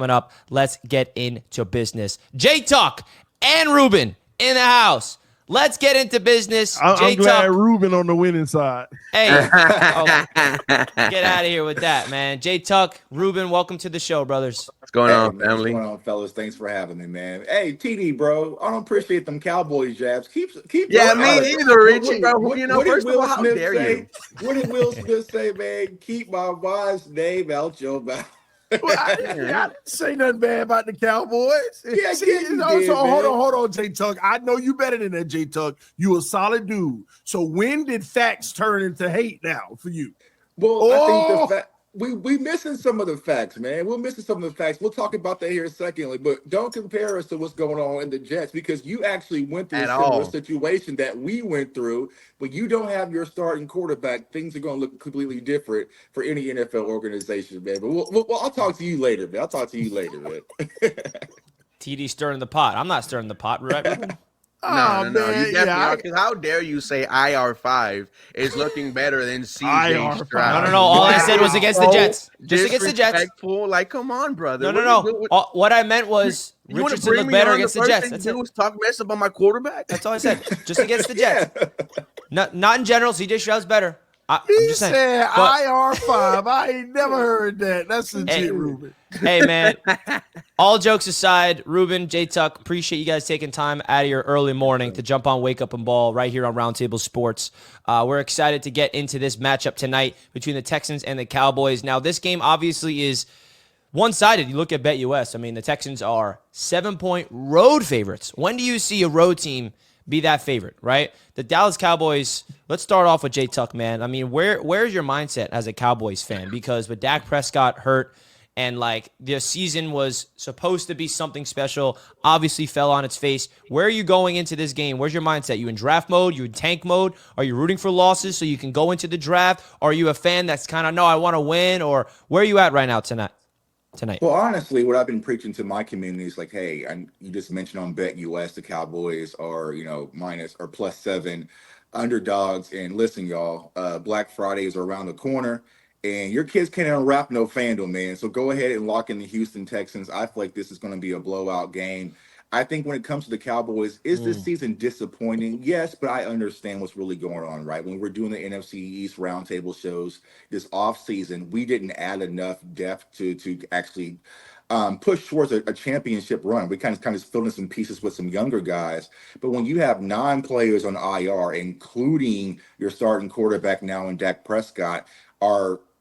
coming up. Let's get into business. J Tuck and Ruben in the house. Let's get into business. I'm glad Ruben on the winning side. Hey, get out of here with that, man. J Tuck, Ruben, welcome to the show, brothers. What's going on, family? What's going on, fellas? Thanks for having me, man. Hey, TD, bro, I don't appreciate them Cowboys jabs. Keep. Yeah, me either, Richie, bro. What did Will Smith say? What did Will Smith say, man? Keep my wife's name out your mouth. Well, I didn't say nothing bad about the Cowboys. Yeah, hold on, J Tuck. I know you better than that, J Tuck. You a solid dude. So when did facts turn into hate now for you? Well, I think we missing some of the facts, man. We're missing some of the facts. We'll talk about that here secondly, but don't compare us to what's going on in the Jets because you actually went through a similar situation that we went through, but you don't have your starting quarterback. Things are going to look completely different for any NFL organization, man. But I'll talk to you later, man. TD stirring the pot. I'm not stirring the pot, right, Ruben? No. You definitely are. Because how dare you say IR5 is looking better than CJ Stroud? No. All I said was against the Jets. Just against the Jets. Like, come on, brother. No. What I meant was Richardson looked better against the Jets. That's it. Was talk mess about my quarterback. That's all I said. Just against the Jets. Not in general. CJ Stroud's better. He said IR5. I ain't never heard that. That's legit, Ruben. Hey, man. All jokes aside, Ruben, J Tuck, appreciate you guys taking time out of your early morning to jump on Wake Up and Ball right here on Roundtable Sports. We're excited to get into this matchup tonight between the Texans and the Cowboys. Now, this game obviously is one-sided. You look at BetUS. I mean, the Texans are 7-point road favorites. When do you see a road team be that favorite, right? The Dallas Cowboys, let's start off with J Tuck, man. I mean, where's your mindset as a Cowboys fan? Because with Dak Prescott hurt and like the season was supposed to be something special, obviously fell on its face. Where are you going into this game? Where's your mindset? You in draft mode? You in tank mode? Are you rooting for losses so you can go into the draft? Are you a fan that's kind of, no, I want to win? Or where are you at right now tonight? Well, honestly, what I've been preaching to my community is like, hey, you just mentioned on BetUS the Cowboys are, minus or +7 underdogs. And listen, y'all, Black Friday is around the corner and your kids can't unwrap no FanDuel, man. So go ahead and lock in the Houston Texans. I feel like this is going to be a blowout game. I think when it comes to the Cowboys, is this season disappointing? Yes, but I understand what's really going on, right? When we're doing the NFC East roundtable shows this offseason, we didn't add enough depth to actually push towards a championship run. We kind of filled in some pieces with some younger guys. But when you have 9 players on IR, including your starting quarterback now in Dak Prescott,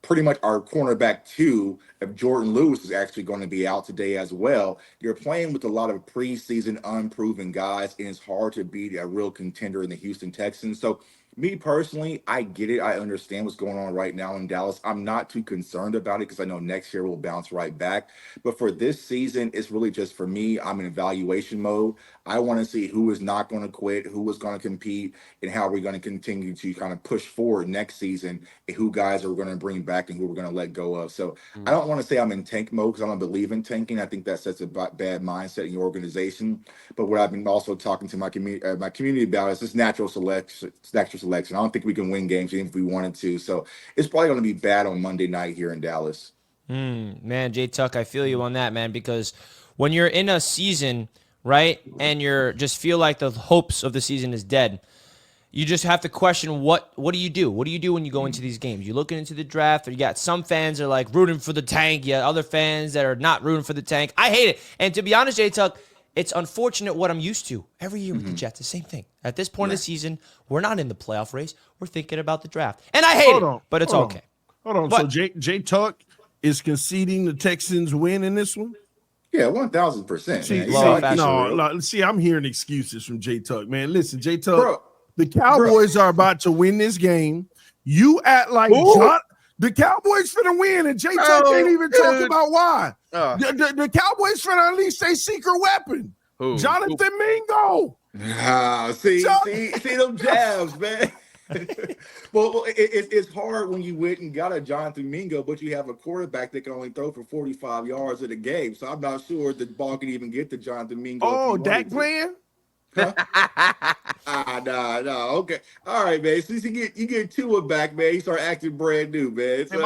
pretty much our cornerback 2, if Jordan Lewis is actually going to be out today as well. You're playing with a lot of preseason unproven guys, and it's hard to beat a real contender in the Houston Texans. So me personally, I get it. I understand what's going on right now in Dallas. I'm not too concerned about it because I know next year we'll bounce right back. But for this season, it's really just for me, I'm in evaluation mode. I want to see who is not going to quit, who is going to compete, and how we're going to continue to kind of push forward next season, and who guys are going to bring back and who we're going to let go of. So I don't want to say I'm in tank mode because I don't believe in tanking. I think that sets a bad mindset in your organization. But what I've been also talking to my community about is this natural selection. I don't think we can win games even if we wanted to. So it's probably going to be bad on Monday night here in Dallas. Man, J Tuck, I feel you on that, man, because when you're in a season, right, and you're just feel like the hopes of the season is dead, you just have to question what do you do? What do you do when you go into these games? You're looking into the draft, or you got some fans that are like rooting for the tank, you got other fans that are not rooting for the tank. I hate it. And to be honest, J Tuck, it's unfortunate what I'm used to every year with the Jets. The same thing. At this point of the season, we're not in the playoff race. We're thinking about the draft. And I hate it, but it's okay. Hold on. What? So J Tuck is conceding the Texans win in this one? Yeah, 1,000%. See, I'm hearing excuses from J Tuck, man. Listen, J Tuck, the Cowboys are about to win this game. You act like the Cowboys finna win, and J Tuck can't even talk about why. The Cowboys finna unleash their secret weapon. Jonathan Mingo. See them jabs, man. Well, it's hard when you went and got a Jonathan Mingo, but you have a quarterback that can only throw for 45 yards in a game. So I'm not sure the ball can even get to Jonathan Mingo. Oh, Dak playing? Huh? Nah. Okay. All right, man. Since you get Tua back, man, you start acting brand new, man. And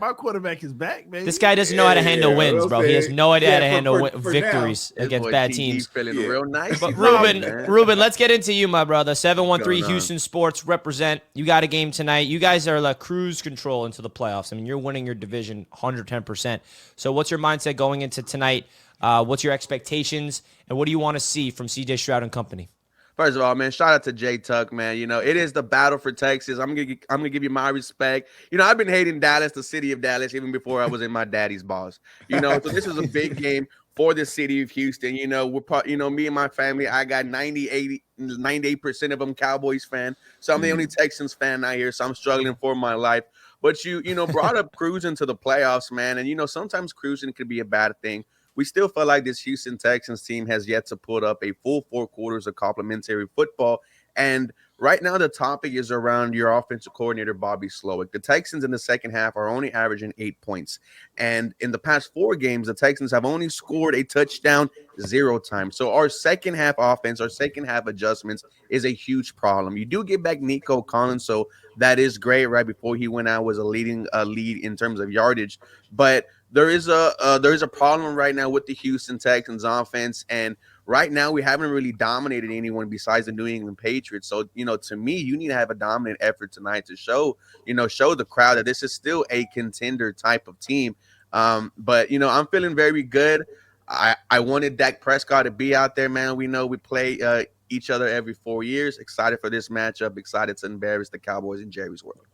my quarterback is back, man. This guy doesn't know how to handle wins, bro. He has no idea how to handle victories against bad teams. Feeling real nice. But Ruben, let's get into you, my brother. 713 Houston Sports represent. You got a game tonight. You guys are like cruise control into the playoffs. I mean, you're winning your division 110%. So what's your mindset going into tonight? What's your expectations? And what do you want to see from CJ Stroud and company? First of all, man, shout out to J Tuck, man. You know, it is the battle for Texas. I'm gonna give you my respect. You know, I've been hating Dallas, the city of Dallas, even before I was in my daddy's balls. You know, so this is a big game for the city of Houston. You know, me and my family, I got 98% of them Cowboys fan. So I'm the only Texans fan out here. So I'm struggling for my life. But you brought up cruising to the playoffs, man. And, you know, sometimes cruising could be a bad thing. We still feel like this Houston Texans team has yet to put up a full 4 quarters of complimentary football. And right now the topic is around your offensive coordinator, Bobby Slowick. The Texans in the second half are only averaging 8 points. And in the past 4 games, the Texans have only scored a touchdown 0 times. So our second half offense, our second half adjustments is a huge problem. You do get back Nico Collins, so that is great. Right before he went out was a lead in terms of yardage. But there is a problem right now with the Houston Texans offense, and right now we haven't really dominated anyone besides the New England Patriots. So, you know, to me, you need to have a dominant effort tonight to show the crowd that this is still a contender type of team. But, you know, I'm feeling very good. I wanted Dak Prescott to be out there, man. We know we play each other every 4 years. Excited for this matchup. Excited to embarrass the Cowboys in Jerry's world.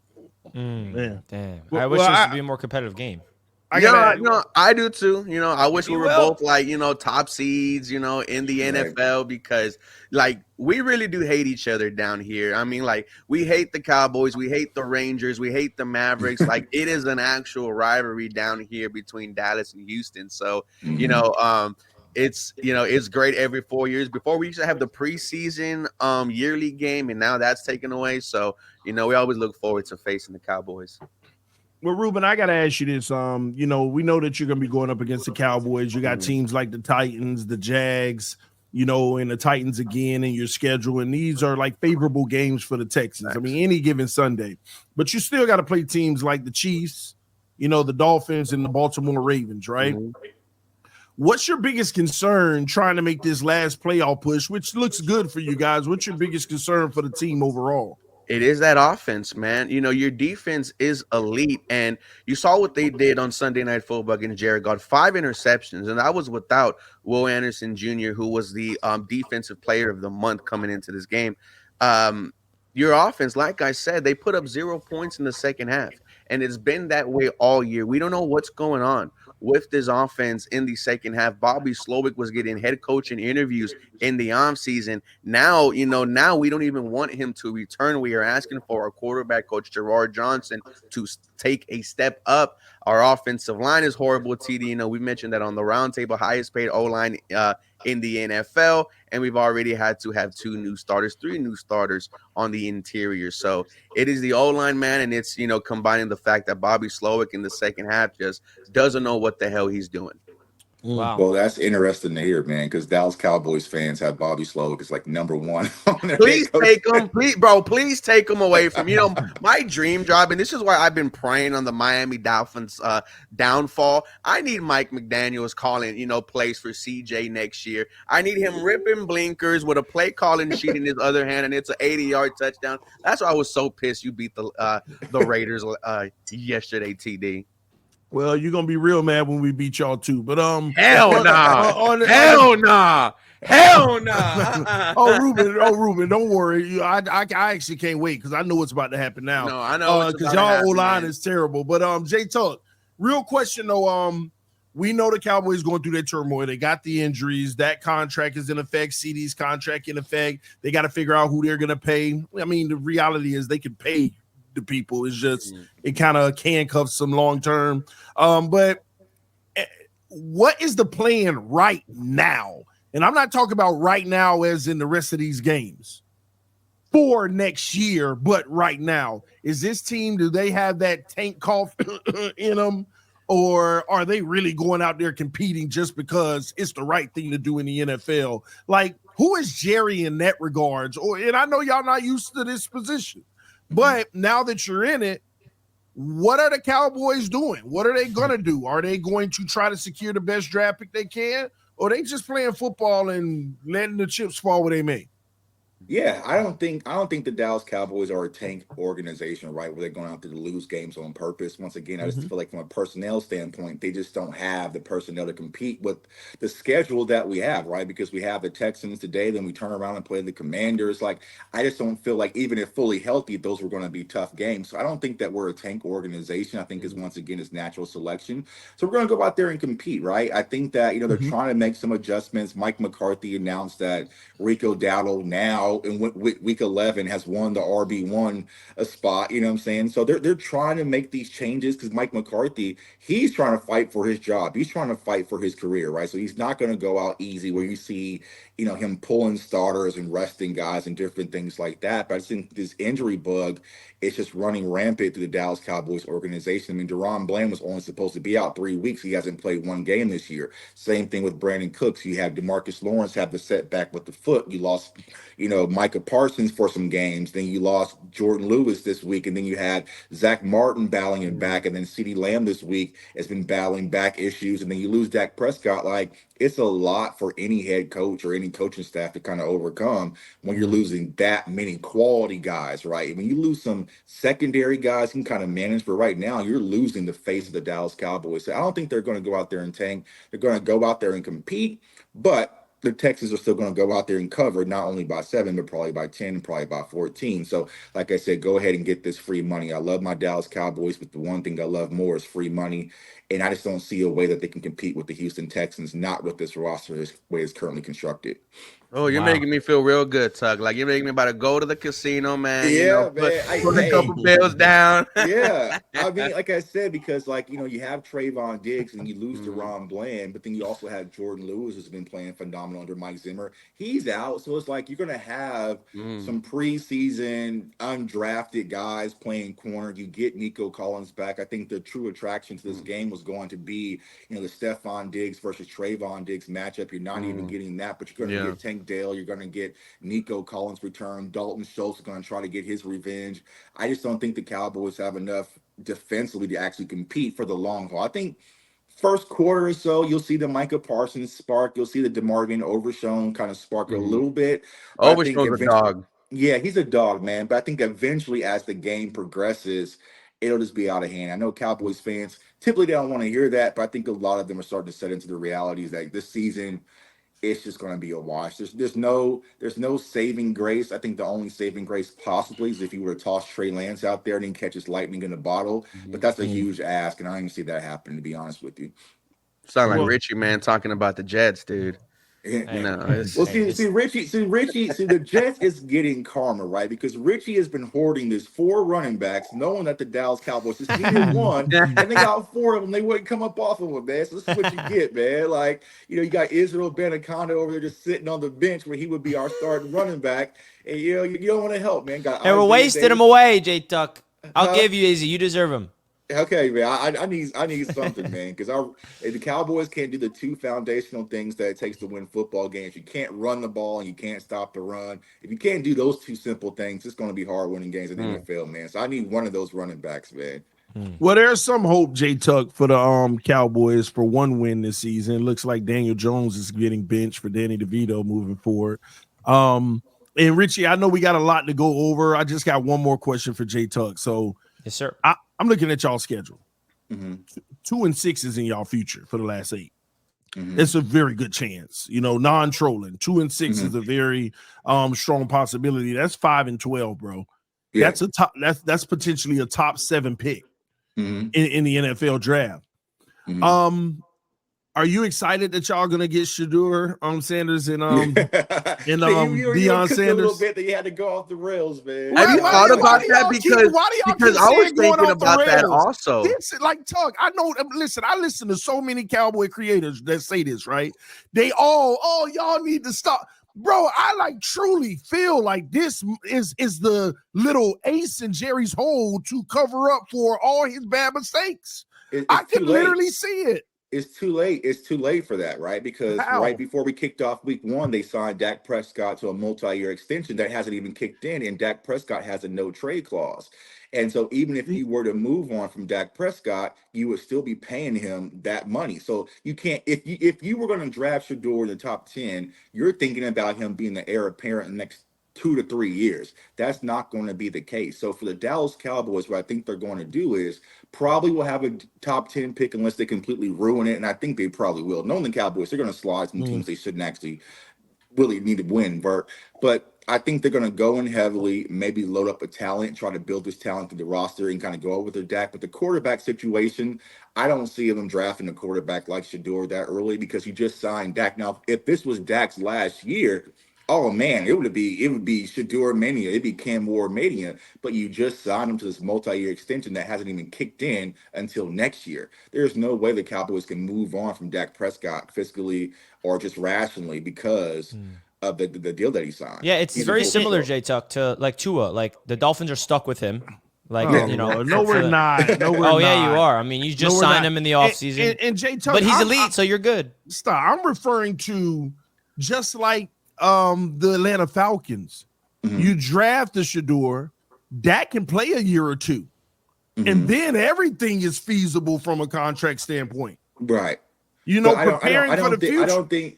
Damn. I wish this would be a more competitive game. I do too. You know, I wish we were both like, you know, top seeds, you know, in the NFL, because like we really do hate each other down here. I mean, like we hate the Cowboys, we hate the Rangers, we hate the Mavericks. Like it is an actual rivalry down here between Dallas and Houston. So, you know, it's great every 4 years. Before we used to have the preseason yearly game, and now that's taken away. So, you know, we always look forward to facing the Cowboys. Well, Ruben, I got to ask you this. You know, we know that you're going to be going up against the Cowboys. You got teams like the Titans, the Jags, you know, and the Titans again in your schedule. And these are like favorable games for the Texans. I mean, any given Sunday. But you still got to play teams like the Chiefs, you know, the Dolphins and the Baltimore Ravens, right? What's your biggest concern trying to make this last playoff push, which looks good for you guys? What's your biggest concern for the team overall? It is that offense, man. You know, your defense is elite, and you saw what they did on Sunday Night Football against Jared Goff. 5 interceptions, and that was without Will Anderson Jr., who was the defensive player of the month coming into this game. Your offense, like I said, they put up 0 points in the second half, and it's been that way all year. We don't know what's going on with this offense in the second half. Bobby Slowick was getting head coaching interviews in the offseason. Now, you know, now we don't even want him to return. We are asking for our quarterback coach, Gerard Johnson, to take a step up. Our offensive line is horrible, TD. You know, we mentioned that on the Roundtable, highest paid O-line in the NFL, and we've already had to have 3 new starters on the interior. So it is the O-line, man, and it's, you know, combining the fact that Bobby Slowick in the second half just doesn't know what the hell he's doing. Wow. Well, that's interesting to hear, man, because Dallas Cowboys fans have Bobby Slowick as like #1 on their Please take him, please take him away from, you know, my dream job, and this is why I've been praying on the Miami Dolphins downfall. I need Mike McDaniels calling, you know, plays for CJ next year. I need him ripping blinkers with a play calling sheet in his other hand, and it's an 80-yard touchdown. That's why I was so pissed you beat the Raiders yesterday, TD. Well, you're gonna be real mad when we beat y'all too. But hell nah. Ruben, don't worry. I actually can't wait because I know what's about to happen now. No, I know because y'all O-line is terrible. But J Tuck, real question though. We know the Cowboys going through their turmoil. They got the injuries. That contract is in effect. CD's contract in effect. They got to figure out who they're gonna pay. I mean, the reality is they can pay the people. It's just it kind of handcuffs some long term. But what is the plan right now? And I'm not talking about right now as in the rest of these games for next year, but right now, is this team, do they have that tank cough in them? or are they really going out there competing just because it's the right thing to do in the NFL? Like, who is Jerry in that regards? And I know y'all not used to this position, but now that you're in it, what are the Cowboys doing? What are they going to do? Are they going to try to secure the best draft pick they can, or are they just playing football and letting the chips fall where they may? Yeah, I don't think the Dallas Cowboys are a tank organization, right? Where they're going out to lose games on purpose. Once again, I just feel like from a personnel standpoint, they just don't have the personnel to compete with the schedule that we have, right? Because we have the Texans today, then we turn around and play the Commanders. Like, I just don't feel like even if fully healthy, those were going to be tough games. So I don't think that we're a tank organization. I think it's once again it's natural selection. So we're going to go out there and compete, right? I think that they're trying to make some adjustments. Mike McCarthy announced that Rico Dowdle now in week 11 has won the RB1 spot, you know what I'm saying? So they're trying to make these changes because Mike McCarthy, he's trying to fight for his job. He's trying to fight for his career, right? So he's not going to go out easy where you see, him pulling starters and resting guys and different things like that. But I think this injury bug is just running rampant through the Dallas Cowboys organization. I mean, Deron Bland was only supposed to be out 3 weeks. He hasn't played one game this year. Same thing with Brandon Cooks. You have DeMarcus Lawrence have the setback with the foot. You lost, Micah Parsons for some games. Then you lost Jordan Lewis this week. And then you had Zach Martin battling it back. And then CeeDee Lamb this week has been battling back issues. And then you lose Dak Prescott. Like, it's a lot for any head coach or any coaching staff to kind of overcome when you're losing that many quality guys, right? When you lose some secondary guys, you can kind of manage, but right now you're losing the face of the Dallas Cowboys. So I don't think they're going to go out there and tank. They're going to go out there and compete, but the Texans are still going to go out there and cover not only by 7, but probably by 10 and probably by 14. So, like I said, go ahead and get this free money. I love my Dallas Cowboys, but the one thing I love more is free money. And I just don't see a way that they can compete with the Houston Texans, not with this roster the way it's currently constructed. Oh, you're making me feel real good, Tuck. Like, you're making me about to go to the casino, man. Yeah, man. Put a couple bills down. Yeah. I mean, like I said, because, you have Trayvon Diggs and you lose Deron Bland, but then you also have Jordan Lewis, who's been playing phenomenal under Mike Zimmer. He's out. So it's like you're going to have some preseason undrafted guys playing corner. You get Nico Collins back. I think the true attraction to this game was going to be, the Stephon Diggs versus Trayvon Diggs matchup. You're not even getting that, but you're going to get Tank Dale. You're going to get Nico Collins return. Dalton Schultz is going to try to get his revenge. I just don't think the Cowboys have enough defensively to actually compete for the long haul. I think first quarter or so, you'll see the Micah Parsons spark. You'll see the DeMarvin Overshown kind of spark a little bit. Overshown's a dog. Yeah, he's a dog, man. But I think eventually as the game progresses, it'll just be out of hand. I know Cowboys fans, typically they don't want to hear that, but I think a lot of them are starting to set into the realities that this season, it's just going to be a wash. There's no saving grace. I think the only saving grace possibly is if you were to toss Trey Lance out there and then catch his lightning in a bottle. But that's a huge ask, and I don't even see that happening, to be honest with you. Sound like Richie, man, talking about the Jets, dude. See, Richie, the Jets is getting karma, right? Because Richie has been hoarding this 4 running backs, knowing that the Dallas Cowboys just needed one, and they got 4 of them. They wouldn't come up off of him, man. So this is what you get, man. Like, you got Israel Benaconda over there just sitting on the bench where he would be our starting running back, and you don't want to help, man. We're wasting him away, J Tuck. I'll give you Izzy. You deserve him. Okay, man. I need something, man, because the Cowboys can't do the 2 foundational things that it takes to win football games. You can't run the ball and you can't stop the run. If you can't do those 2 simple things, it's going to be hard winning games in the NFL, man. So I need one of those running backs, man. Well, there's some hope, J Tuck, for the Cowboys for one win this season. It looks like Daniel Jones is getting benched for Danny DeVito moving forward. And Richie, I know we got a lot to go over. I just got one more question for J Tuck. So, yes, sir. I'm looking at y'all's schedule. 2-6 is in y'all future for the last 8. It's a very good chance, non-trolling. 2-6 is a very strong possibility. That's 5-12, bro. Yeah. That's a top. That's potentially a top 7 pick in the NFL draft. Are you excited that y'all gonna get Shedeur Sanders and Deion Sanders? A little bit that you had to go off the rails, man. Have you thought about that? Because I was thinking about that also. Like, Tug, I know. Listen, I listen to so many Cowboy creators that say this, right? They all, y'all need to stop. Bro, I truly feel like this is the little ace in Jerry's hole to cover up for all his bad mistakes. I It's too can late. literally see it. It's too late. It's too late for that, right? Because How? right before we kicked off week 1, they signed Dak Prescott to a multi-year extension that hasn't even kicked in, and Dak Prescott has a no trade clause. And so even if you were to move on from Dak Prescott, you would still be paying him that money. So you can't, if you were going to draft Shador in the top 10, you're thinking about him being the heir apparent in the next 2 to 3 years. That's not going to be the case. So for the Dallas Cowboys, what I think they're going to do is probably will have a top 10 pick unless they completely ruin it. And I think they probably will. Knowing the Cowboys, they're going to slide some teams they shouldn't actually really need to win, Bert. But I think they're going to go in heavily, maybe load up a talent, try to build this talent to the roster and kind of go over their Dak. But the quarterback situation, I don't see them drafting a quarterback like Shador that early because you just signed Dak. Now, if this was Dak's last year, oh man, it would be Shador mania. It'd be Cam Ward mania. But you just signed him to this multi-year extension that hasn't even kicked in until next year. There's no way the Cowboys can move on from Dak Prescott fiscally or just rationally because of the deal that he signed. Yeah, it's very similar, J Tuck, to like Tua. Like the Dolphins are stuck with him. Like no, we're not. No, we're oh not. yeah, you are. I mean, you just signed him in the offseason. And Jay Tuck, but he's elite, so you're good. Stop. I'm referring to just like the Atlanta Falcons. You draft the Shador, Dak can play a year or two, and then everything is feasible from a contract standpoint. Right. You know, preparing for the future.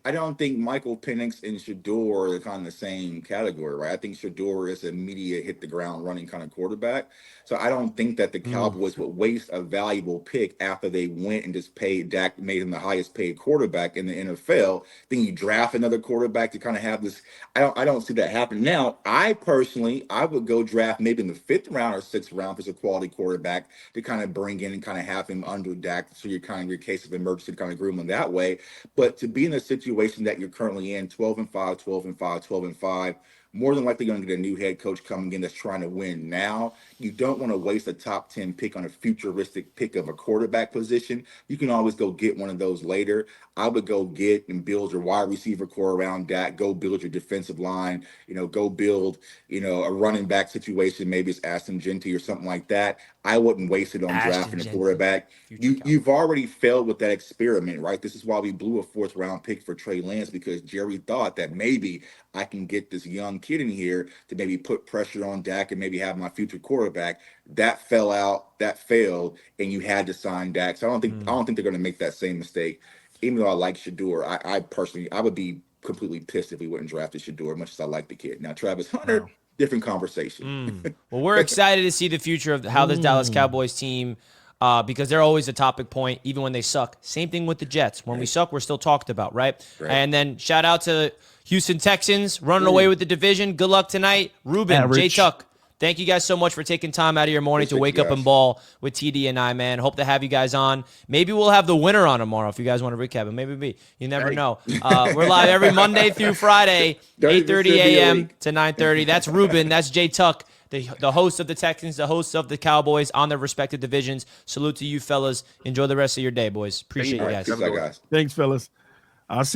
I don't think Michael Penix and Shador are kind of the same category, right? I think Shador is an immediate hit the ground running kind of quarterback. So I don't think that the Cowboys would waste a valuable pick after they went and just paid Dak, made him the highest paid quarterback in the NFL. Then you draft another quarterback to kind of have this. I don't see that happen. Now, I would go draft maybe in the 5th round or 6th round for a quality quarterback to kind of bring in and kind of have him under Dak. So you're kind of your case of emergency kind of groom him that way. But to be in a situation that you're currently in, 12-5, 12-5, 12-5, more than likely going to get a new head coach coming in that's trying to win now. You don't want to waste a top 10 pick on a futuristic pick of a quarterback position. You can always go get one of those later. I would go get and build your wide receiver core around that. Go build your defensive line. Go build, a running back situation. Maybe it's Aston Genty or something like that. I wouldn't waste it on drafting a quarterback. You've already failed with that experiment, right? This is why we blew a 4th round pick for Trey Lance, because Jerry thought that maybe I can get this young kid in here to maybe put pressure on Dak and maybe have my future quarterback. That fell out, that failed, and you had to sign Dak. So I don't think they're going to make that same mistake. Even though I like Shador, I personally would be completely pissed if we wouldn't draft Shador, much as I like the kid. Now Travis Hunter, different conversation. Well, we're excited to see the future of how this Dallas Cowboys team, because they're always a topic point, even when they suck. Same thing with the Jets. When we suck, we're still talked about, right? And then shout out to Houston Texans running away with the division. Good luck tonight. Ruben, J Tuck, thank you guys so much for taking time out of your morning to wake up and ball with TD and I, man. Hope to have you guys on. Maybe we'll have the winner on tomorrow if you guys want to recap it. Maybe me. You never know. We're live every Monday through Friday, 8:30 a.m. to 9:30. That's Ruben. That's J Tuck, the host of the Texans, the host of the Cowboys on their respective divisions. Salute to you, fellas. Enjoy the rest of your day, boys. Appreciate you guys. Thanks, fellas. I'll see